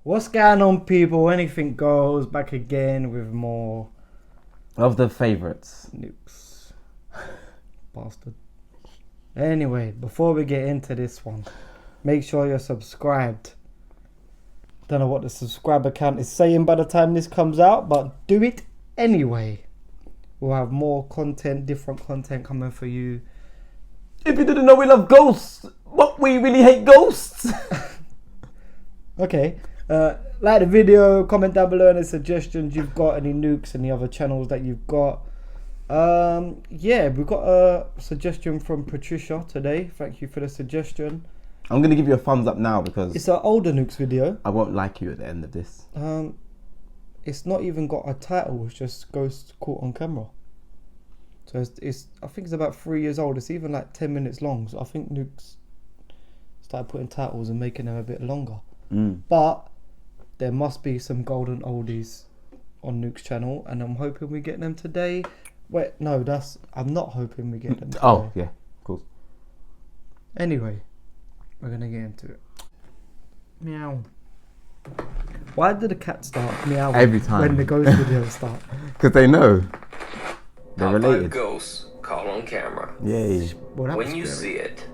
What's going on, people? Anything goes. Back again with more of the favourites. Nuke'S. Bastard. Anyway, before we get into this one, make sure you're subscribed. Don't know what the subscriber count is saying by the time this comes out, but do it anyway. We'll have more content, different content coming for you. If you didn't know we love ghosts, but we really hate ghosts. Okay. Like the video, comment down below any suggestions you've got, any Nuke'S, any other channels that you've got. Yeah, we've got a suggestion from Patricia today. Thank you for the suggestion. I'm going to give you a thumbs up now because It's an older Nuke'S video. I won't like you at the end of this. It's not even got a title, it's just Ghost Caught on Camera. So it's I think it's about 3 years old. It's even like 10 minutes long. So I think Nuke'S started putting titles and making them a bit longer. But there must be some golden oldies on Nuke'S channel, and I'm hoping we get them today. Wait, no, I'm not hoping we get them today. Oh, yeah, of course. Anyway, we're gonna get into it. Meow. Why did the cat start meowing every time when the ghost videos start? Because they know they're Top related. 5 ghosts caught on camera. Yay. Well, When you see it,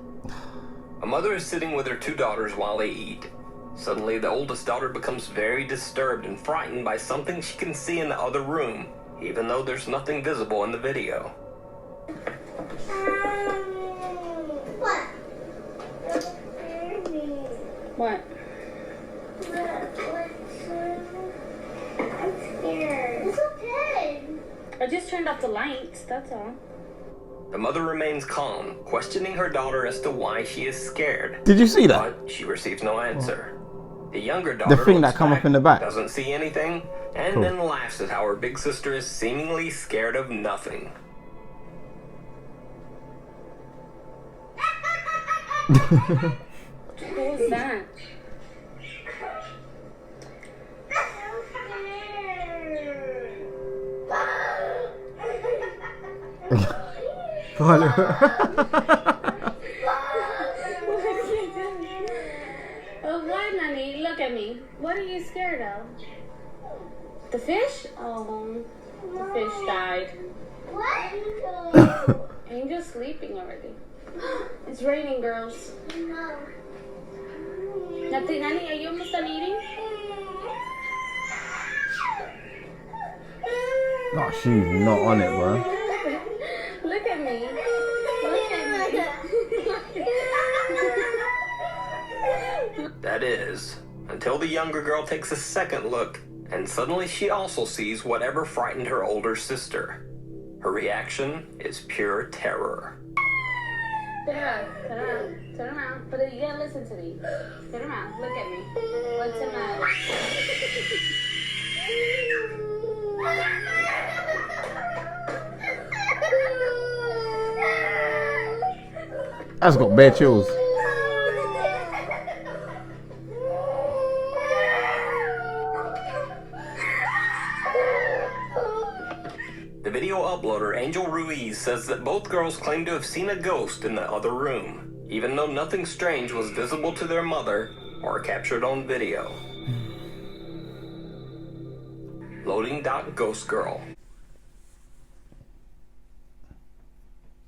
a mother is sitting with her 2 daughters while they eat. Suddenly, the oldest daughter becomes very disturbed and frightened by something she can see in the other room, even though there's nothing visible in the video. What? I'm scared. It's okay. I just turned off the lights, that's all. The mother remains calm, questioning her daughter as to why she is scared. Did you see that? But she receives no answer. The younger daughter The thing looks that come back, up in the back. doesn't see anything, and Cool. then laughs at how her big sister is seemingly scared of nothing. Who was that? Oh, why, Nani? Look at me. What are you scared of? The fish? Oh, the fish died. What? Angel's sleeping already. It's raining, girls. No. Nothing, Nani? Are you almost done eating? Oh, she's not on it, bro. Look at me. Look at me. That is, until the younger girl takes a second look, and suddenly she also sees whatever frightened her older sister. Her reaction is pure terror. Turn around, turn around, turn around. But you gotta listen to me. Turn around, look at me. What's in that? That's got bare chills. The video uploader, Angel Ruiz, says that both girls claim to have seen a ghost in the other room, even though nothing strange was visible to their mother or captured on video. Loading Ghost Girl.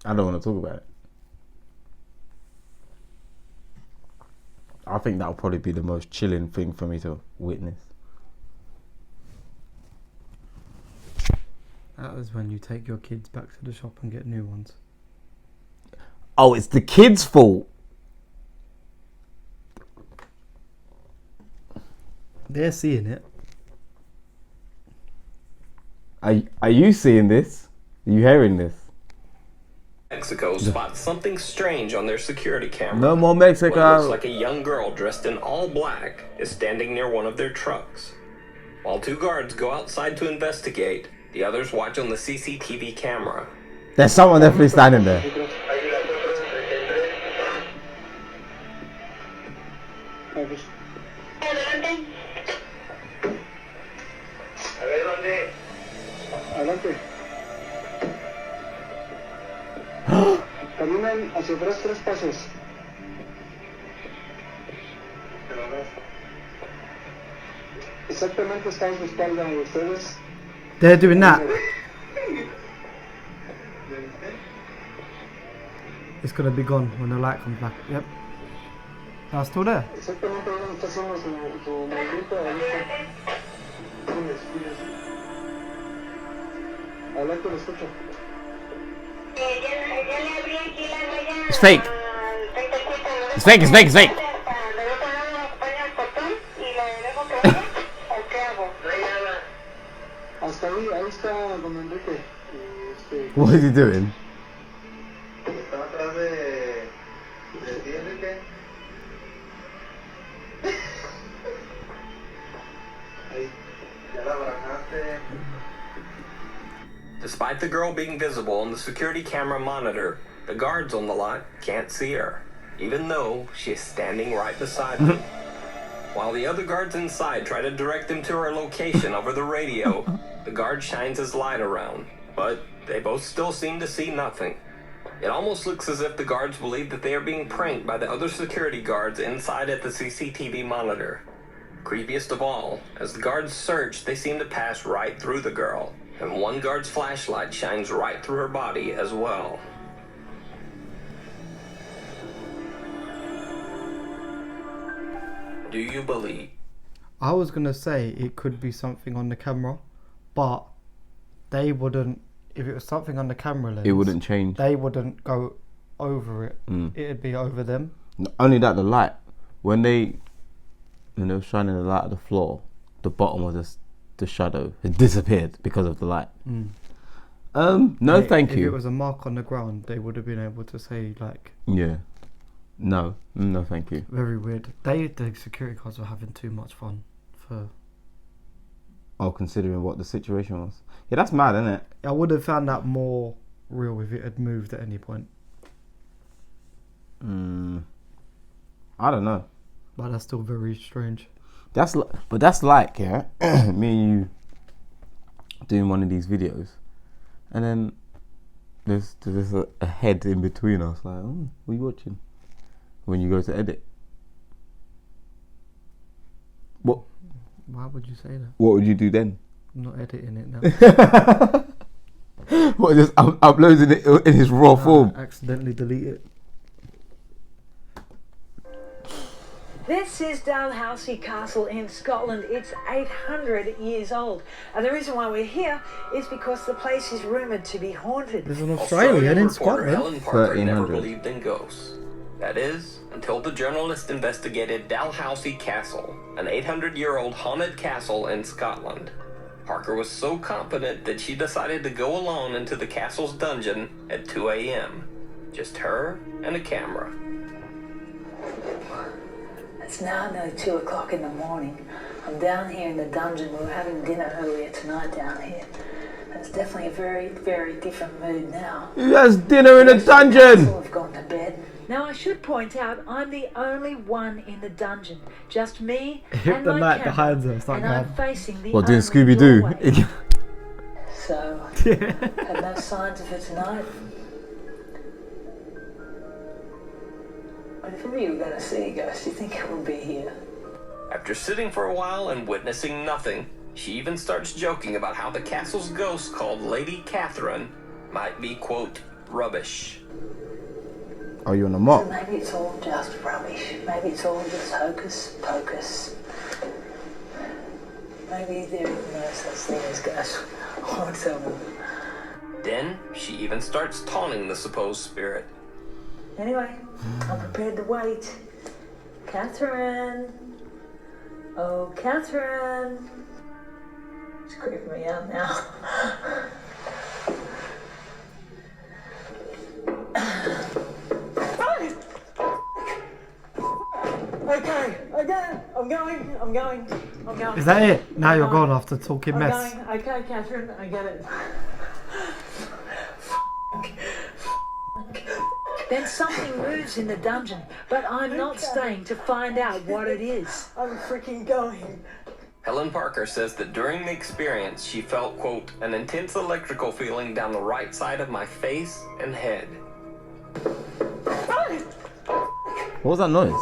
I don't want to talk about it. I think that'll probably be the most chilling thing for me to witness. That is when you take your kids back to the shop and get new ones. Oh, it's the kids' fault. They're seeing it. Are you seeing this? Are you hearing this? Mexico spots something strange on their security camera. No more What Mexico. looks like a young girl dressed in all black is standing near one of their trucks. While 2 guards go outside to investigate, the others watch on the CCTV camera. There's someone definitely standing there. Adelante. Caminen hacia atrás 3 pasos. Exactamente está en su espalda de ustedes. They're doing that. It's gonna be gone when the light comes back. Yep. That's still there. Exactamente donde está haciendo su movimiento. Ahí está. Fíjese. Adelante, lo escucho. It's fake. It's fake. It's fake. It's fake. Hasta ahí está don Enrique. What is he doing? Está atrás de ti, Enrique. Ahí, ya la abrazaste. Despite the girl being visible on the security camera monitor, the guards on the lot can't see her, even though she is standing right beside them. While the other guards inside try to direct them to her location over the radio, the guard shines his light around, but they both still seem to see nothing. It almost looks as if the guards believe that they are being pranked by the other security guards inside at the CCTV monitor. Creepiest of all, as the guards search, they seem to pass right through the girl, and one guard's flashlight shines right through her body as well. Do you believe? I was gonna say it could be something on the camera, but they wouldn't. If it was something on the camera lens, It wouldn't change. They wouldn't go over it. Mm. It'd be over them. Not only that, the light. When they were shining the light at the floor, the bottom of the shadow had disappeared because of the light. No, thank If you. it was a mark on the ground, they would have been able to say like. Yeah. No, thank you. Very weird. The security guards were having too much fun for. Oh, considering what the situation was. Yeah, that's mad, isn't it? I would have found that more real if it had moved at any point. I don't know. But that's still very strange. That's like, yeah, me and you doing one of these videos, and then there's a head in between us. Like, oh, what are you watching? When you go to edit, what Why would you say that? what would you do then? I'm not editing it now. What, just uploading it in its raw form? Accidentally delete it. This is Dalhousie Castle in Scotland. It's 800 years old. And the reason why we're here is because the place is rumoured to be haunted. There's an Australian in reporter Scotland. Helen Parker never 1300. believed in ghosts. That is, until the journalist investigated Dalhousie Castle, an 800-year-old haunted castle in Scotland. Parker was so confident that she decided to go alone into the castle's dungeon at 2 a.m. Just her and a camera. It's now nearly 2 o'clock in the morning. I'm down here in the dungeon. We were having dinner earlier tonight down here. It's definitely a very, very different mood now. Who has dinner in a dungeon? I've gone to bed. Now I should point out I'm the only one in the dungeon. Just me and The my light camera. behind them, it's like and I'm that. facing the What, doing only Scooby Doo? doorway. So, had no signs of her tonight. But if ever you were going to see a ghost, you think it would be here. After sitting for a while and witnessing nothing, she even starts joking about how the castle's ghost called Lady Catherine might be, quote, rubbish. Are you on the So mop? maybe it's all just rubbish. Maybe it's all just hocus pocus. Maybe there is no such thing as ghosts or someone. Then, she even starts taunting the supposed spirit. Anyway, I'm prepared to wait. Catherine. Oh, Catherine. It's creeping me out now. Okay, I'm going. Is that it? Now you're gone after talking mess. Going. Okay, Catherine, I get it. Then something moves in the dungeon, but I'm not staying to find out what it is. I'm freaking going. Helen Parker says that during the experience, she felt, quote, an intense electrical feeling down the right side of my face and head. What was that noise?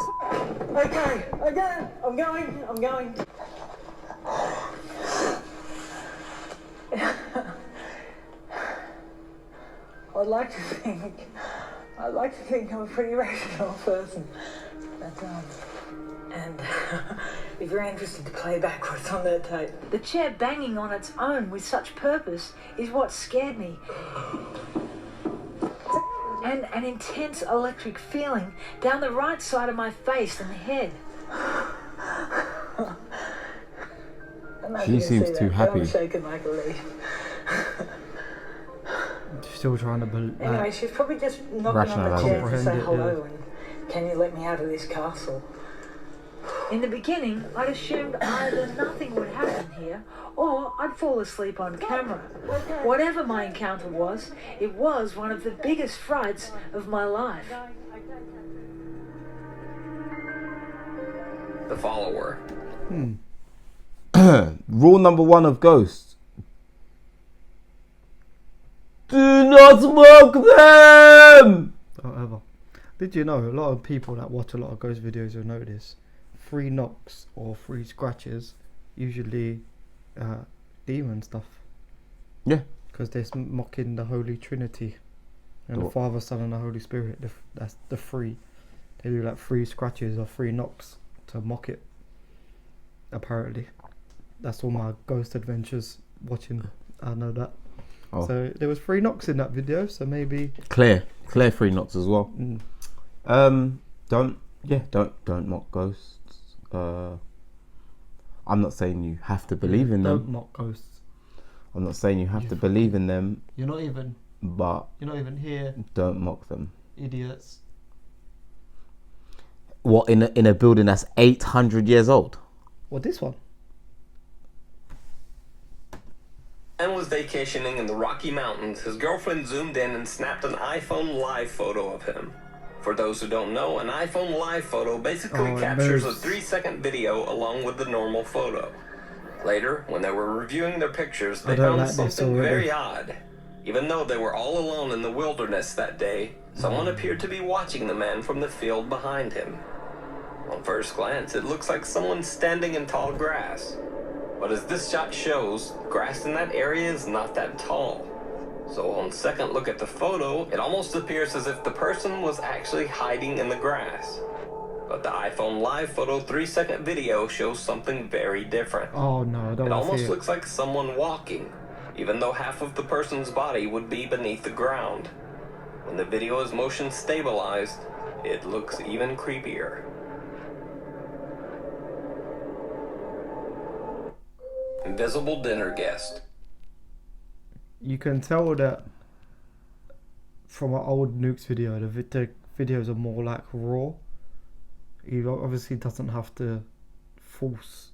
Okay, I'm going. I'd like to think I'm a pretty rational person. But, and if you're interested to play back what's on that tape. The chair banging on its own with such purpose is what scared me. And an intense electric feeling down the right side of my face and head. She seems too happy. I'm shaking like a leaf. Still trying to believe. Anyway, she's probably just knocking on the chair to say Comprehend it, hello and can you let me out of this castle? In the beginning, I'd assumed either nothing would happen here or I'd fall asleep on camera. Whatever my encounter was, it was one of the biggest frights of my life. The follower. Rule number 1 of ghosts. Do not smoke them! However, did you know a lot of people that watch a lot of ghost videos will notice 3 knocks or 3 scratches, usually demon stuff. Yeah. Because they're mocking the Holy Trinity and the Father, Son, and the Holy Spirit. That's the 3. They do like 3 scratches or 3 knocks to mock it. Apparently, that's all my ghost adventures watching. I know that. Oh. So there was 3 knocks in that video. So maybe Clear 3 knocks as well. Don't mock ghosts. I'm not saying you have to believe in them. Don't mock ghosts. I'm not saying you have to believe in them, You're not even here, don't mock them. idiots. What, in a building that's 800 years old? What, this one? Man was vacationing in the Rocky Mountains. His girlfriend zoomed in and snapped an iPhone live photo of him. For those who don't know, an iPhone live photo basically captures a 3-second video along with the normal photo. Later, when they were reviewing their pictures, they found something very odd. Even though they were all alone in the wilderness that day, someone appeared to be watching the man from the field behind him. On first glance, it looks like someone standing in tall grass. But as this shot shows, grass in that area is not that tall. So on second look at the photo, it almost appears as if the person was actually hiding in the grass. But the iPhone live photo 3-second video shows something very different. Oh no, I don't It want to see almost it. looks like someone walking, even though half of the person's body would be beneath the ground. When the video is motion stabilized, it looks even creepier. Invisible dinner guest. You can tell that from an old Nuke's video. The videos are more like raw. He obviously doesn't have to force.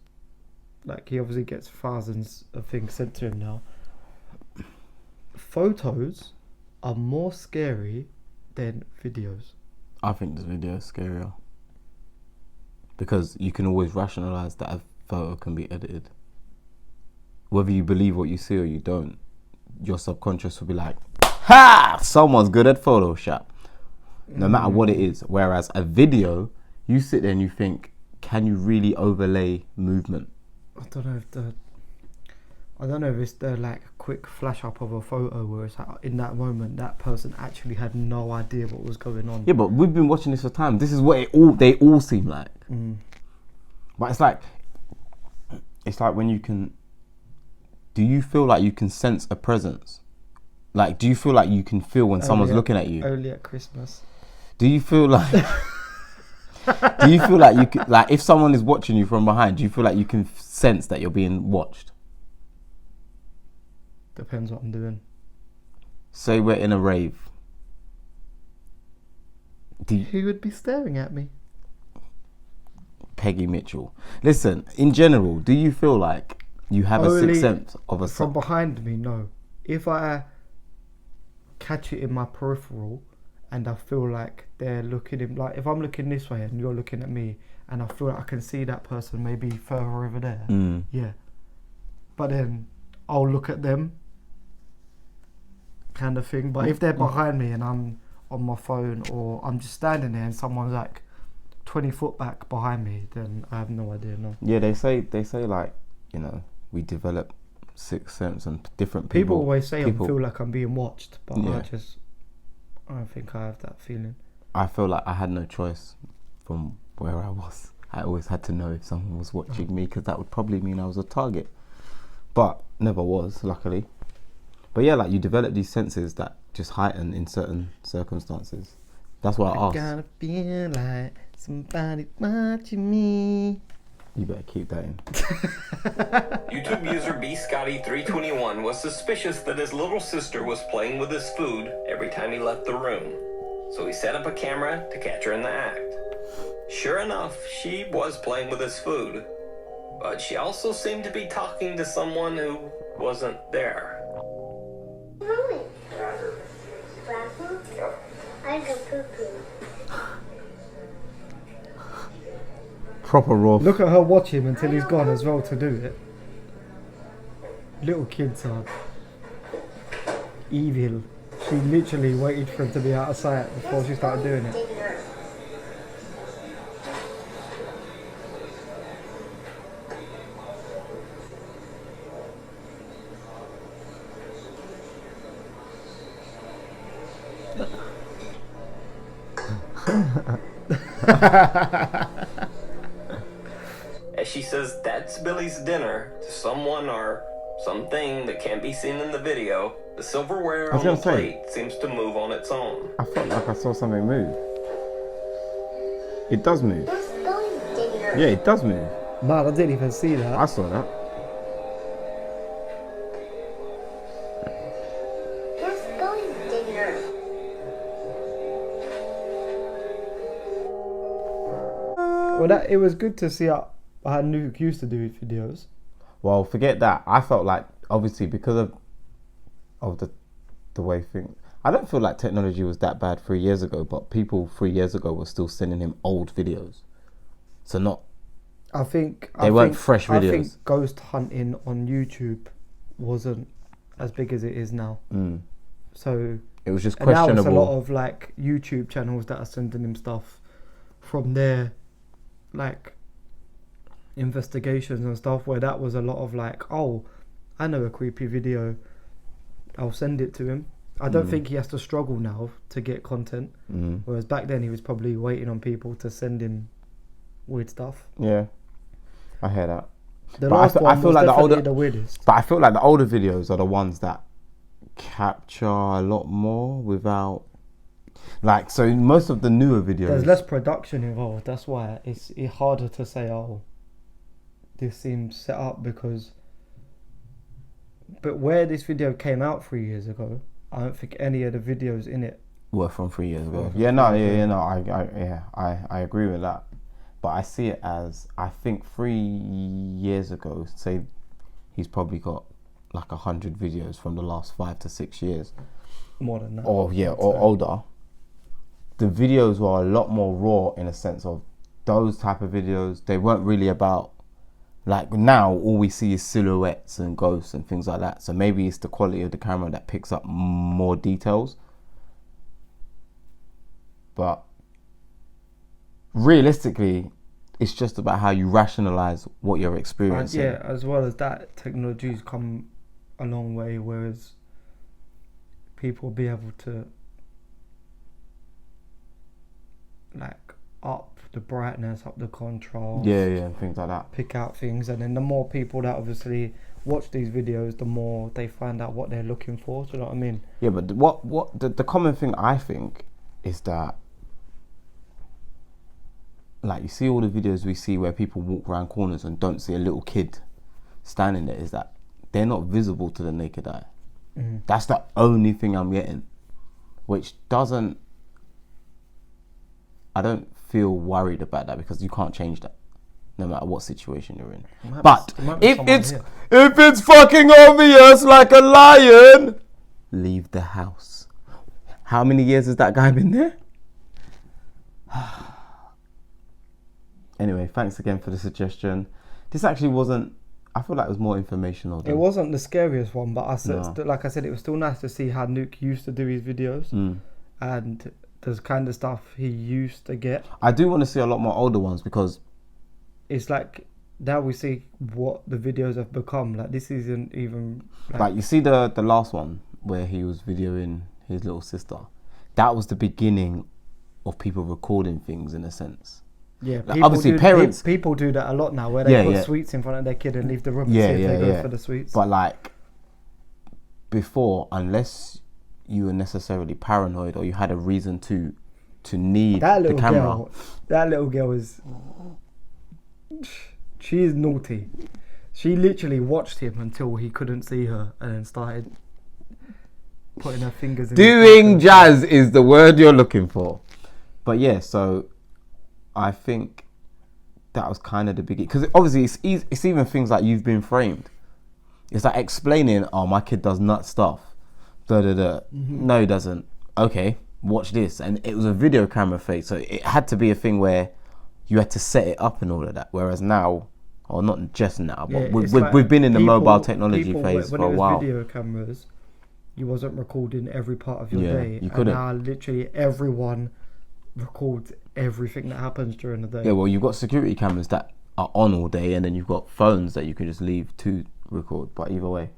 Like, he obviously gets thousands of things sent to him now. Photos are more scary than videos. I think this video is scarier. Because you can always rationalize that a photo can be edited. Whether you believe what you see or you don't, your subconscious will be like, ha! Someone's good at Photoshop. No matter what it is. Whereas a video, you sit there and you think, can you really overlay movement? I don't know if it's the like quick flash up of a photo where it's like, in that moment that person actually had no idea what was going on. Yeah, but we've been watching this for time. This is what they all seem like. But it's like when you can. Do you feel like you can sense a presence? Like, do you feel like you can feel when someone's looking at you? Only at Christmas. Do you feel like? Do you feel like you can, like, if someone is watching you from behind? Do you feel like you can sense that you're being watched? Depends what I'm doing. Say we're in a rave. Who would be staring at me? Peggy Mitchell. Listen, in general, do you feel like you have a Only sixth sense of a from behind me? No. If I catch it in my peripheral and I feel like they're looking in, like if I'm looking this way and you're looking at me and I feel like I can see that person maybe further over there, yeah. But then I'll look at them, kind of thing. But if they're behind me and I'm on my phone or I'm just standing there and someone's like 20 foot back behind me, then I have no idea. No. Yeah, they say like, you know, we develop sixth sense and different People people. always say people, I feel like I'm being watched, but Yeah. I don't think I have that feeling. I feel like I had no choice from where I was. I always had to know if someone was watching me, because that would probably mean I was a target. But never was, luckily. But yeah, like you develop these senses that just heighten in certain circumstances. That's why I asked. gotta feel like somebody watching me. You better keep that in. YouTube user bscotty321 was suspicious that his little sister was playing with his food every time he left the room. So he set up a camera to catch her in the act. Sure enough, she was playing with his food. But she also seemed to be talking to someone who wasn't there. Mommy. Bathroom? I go poo-poo. Proper raw. Look at her watch him until he's gone as well to do it. Little kids are evil. She literally waited for him to be out of sight before she started doing it. As she says that's Billy's dinner to someone or something that can't be seen in the video, the silverware I was on the gonna say. plate seems to move on its own. I felt like I saw something move. It does move. Who's going dinner? Yeah, it does move. Man, I didn't even see that. I saw that. Who's going dinner? Well, it was good to see how Nuke used to do his videos. Well, forget that. I felt like, obviously, because of the way things... I don't feel like technology was that bad 3 years ago, but people 3 years ago were still sending him old videos. So not... I think They weren't fresh I think videos. ghost hunting on YouTube wasn't as big as it is now. So It was just and now questionable. it's a lot of like YouTube channels that are sending him stuff from their like investigations and stuff, where that was a lot of like, oh, I know a creepy video, I'll send it to him. I don't think he has to struggle now to get content, whereas back then he was probably waiting on people to send him weird stuff. Yeah, I hear that. The But last one I feel was like the definitely older, the weirdest. but I feel like the older videos are the ones that capture a lot more without, like, so most of the newer videos. There's less production involved. That's why it's harder to say, oh, this seems set up because. But where this video came out 3 years ago, I don't think any of the videos in it. were from 3 years ago. Were from Yeah, 3 no, years yeah, ago. yeah, no, I agree with that. But I see it as, I think 3 years ago, say he's probably got like 100 videos from the last 5 to 6 years. More than that. Or yeah, I'd or say. older. The videos were a lot more raw in a sense of those type of videos. They weren't really about, like now all we see is silhouettes and ghosts and things like that. So maybe it's the quality of the camera that picks up more details. But realistically, it's just about how you rationalize what you're And experiencing. yeah, as well as that, technology's come a long way, whereas people will be able to like up the brightness, up the contrast, Yeah, and things like that. pick out things, and then the more people that obviously watch these videos, the more they find out what they're looking for. Do you know what I mean? Yeah, but the common thing I think is that, like, you see all the videos we see where people walk around corners and don't see a little kid standing there, is that they're not visible to the naked eye. That's the only thing I'm getting, which doesn't, I don't feel worried about that, because you can't change that no matter what situation you're in. But if it's fucking obvious like a lion, leave the house. How many years has that guy been there? Anyway, thanks again for the suggestion. This actually wasn't, I feel like it was more informational. It wasn't the scariest one, but I said, No. like I said, it was still nice to see how Nuke used to do his videos and the kind of stuff he used to get. I do want to see a lot more older ones, because It's like now we see what the videos have become. Like this isn't even Like you see the last one where he was videoing his little sister. That was the beginning of people recording things in a sense. yeah. Like, obviously, parents people do that a lot now, where they put yeah. sweets in front of their kid and leave the room and Yeah, see if they go yeah. for the sweets. But like before, unless you were necessarily paranoid or you had a reason to need that the little camera. girl, that little girl is. She is naughty. She literally watched him until he couldn't see her, and then started putting her fingers in. Doing jazz is the word you're looking for. But yeah, so I think that was kind of the beginning. Because obviously it's even things like You've Been Framed. It's like explaining, oh, my kid does nut stuff. No, he doesn't. Okay, watch this. And it was a video camera face. So it had to be a thing where you had to set it up and all of that. Whereas now, or not just now, but we've been in the mobile technology phase for a while. When it was video cameras, you wasn't recording every part of your day. You couldn't. And now literally everyone records everything that happens during the day. Yeah, well, you've got security cameras that are on all day, and then you've got phones that you can just leave to record. But either way,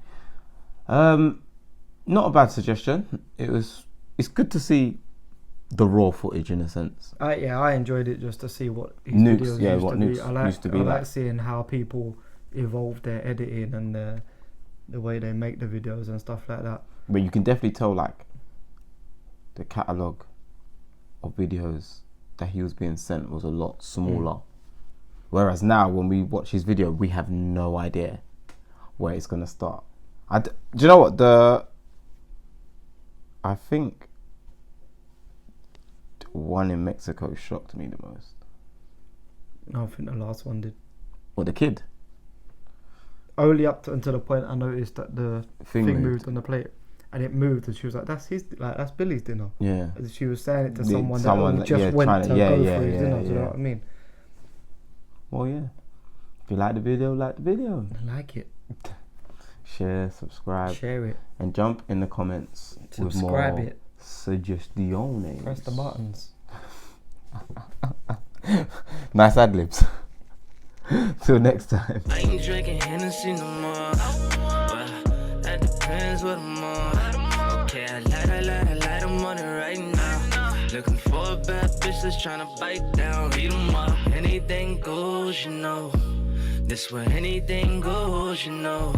not a bad suggestion. It's good to see the raw footage in a sense. I enjoyed it just to see what his Nuke's, videos yeah, used what to Nuke's be. I used to be like like. seeing how people evolve their editing and the way they make the videos and stuff like that. But you can definitely tell like the catalogue of videos that he was being sent was a lot smaller. Whereas now when we watch his video, we have no idea where it's going to start. Do you know what? I think one in Mexico shocked me the most. I think the last one did. What, the kid? Only up until the point I noticed that the Thing thing moved. moved on the plate, and it moved, and she was like, "That's that's Billy's dinner." Yeah. And she was saying it to Yeah, someone someone that that- just yeah, went trying to to- go yeah, for yeah, his dinner. Do you know yeah. what I mean? Well, yeah. If you like the video, like the video. I like it. Share, subscribe, Share it. and jump in the comments with Subscribe more it. suggestions. Press the buttons. Nice ad-libs. Till next time. I ain't drinking Hennessy no more. Well, that depends what I'm on. Okay, I light, I'm on it right now. Looking for a bad bitch that's tryna bite down. Eat 'em up. Anything goes, you know. This where anything goes, you know.